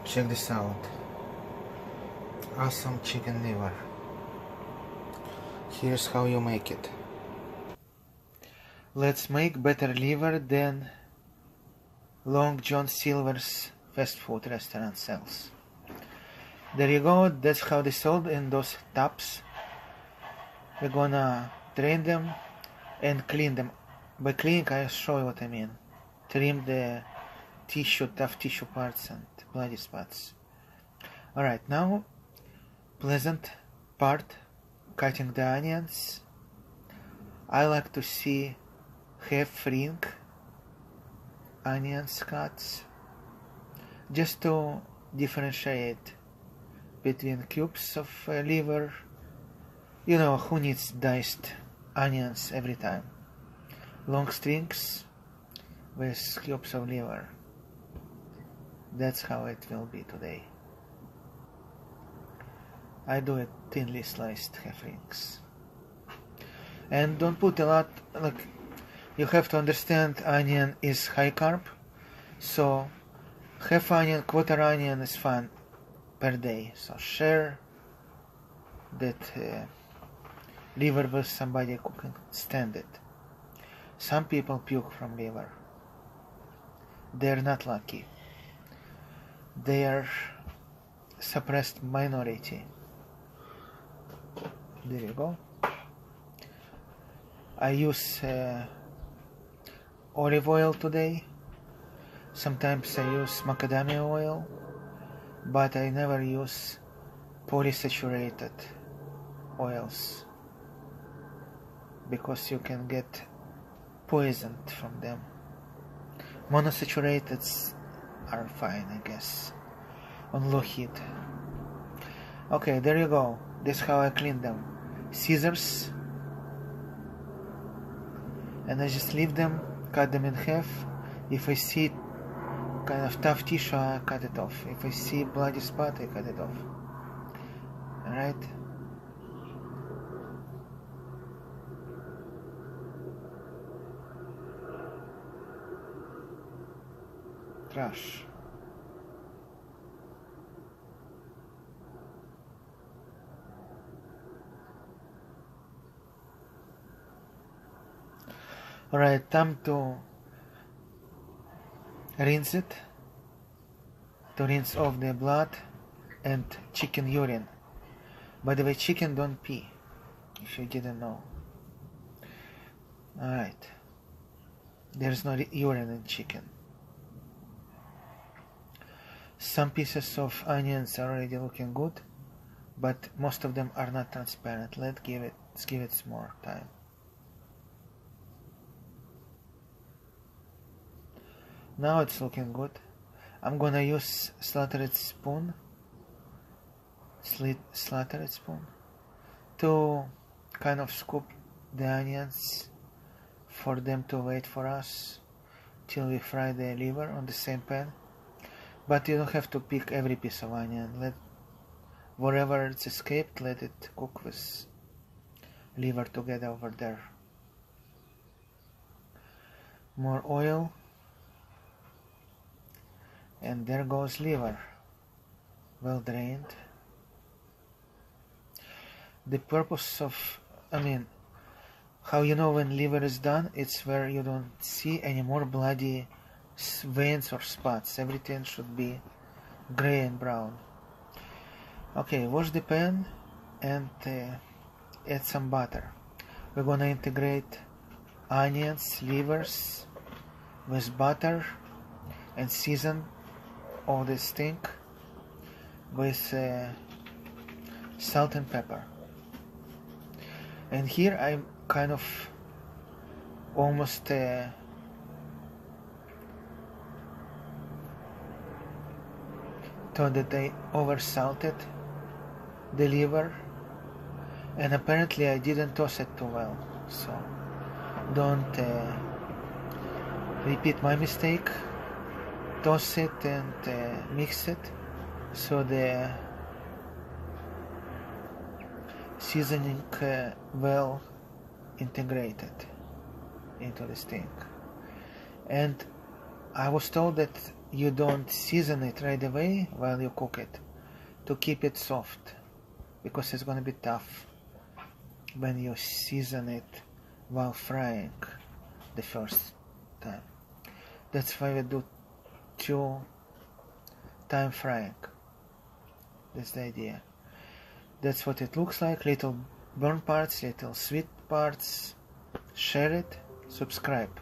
Check this out. Awesome chicken liver. Here's how you make it. Let's make better liver than Long John Silver's fast food restaurant sells. There you go, that's how they sold in those tubs. We're gonna drain them and clean them. By cleaning, I'll show you what I mean. Trim the tough tissue parts and bloody spots. Alright, now pleasant part, cutting the onions. I like to see half ring onions cuts, just to differentiate between cubes of liver. You know, who needs diced onions every time? Long strings with cubes of liver. That's how it will be today. I do it thinly sliced half rings. And don't put a lot, like, you have to understand onion is high carb, so half onion, quarter onion is fine per day. So share that liver with somebody who can stand it. Some people puke from liver. They're not lucky. They are suppressed minority. There you go. I use olive oil today. Sometimes I use macadamia oil, but I never use polysaturated oils because you can get poisoned from them. Monosaturated are fine, I guess, on low heat. Okay, there you go. This is how I clean them. Scissors, and I just leave them, cut them in half. If I see kind of tough tissue, I cut it off. If I see bloody spot, I cut it off. Alright? Trash. Alright, time to rinse it, to rinse off the blood and chicken urine. By the way, chicken don't pee, if you didn't know. Alright, there's no urine in chicken. Some pieces of onions are already looking good, but most of them are not transparent. Let's give it some more time. Now it's looking good. I'm gonna use slaughtered spoon to kind of scoop the onions for them to wait for us till we fry the liver on the same pan. But you don't have to pick every piece of onion. Let wherever it's escaped, let it cook with liver together over there. More oil. And there goes liver, well drained. The purpose of, how you know when liver is done, it's where you don't see any more bloody veins or spots. Everything should be gray and brown. Okay, wash the pan and add some butter. We're gonna integrate onions, livers with butter and season all this thing with salt and pepper. And here I'm kind of almost thought that I over-salted the liver, and apparently I didn't toss it too well, so don't repeat my mistake. Toss it and mix it so the seasoning well integrated into this thing. And I was told that you don't season it right away while you cook it, to keep it soft, because it's gonna be tough when you season it while frying the first time. That's why we do 2-time frying. That's the idea. That's what it looks like. Little burn parts, little sweet parts. Share it, subscribe.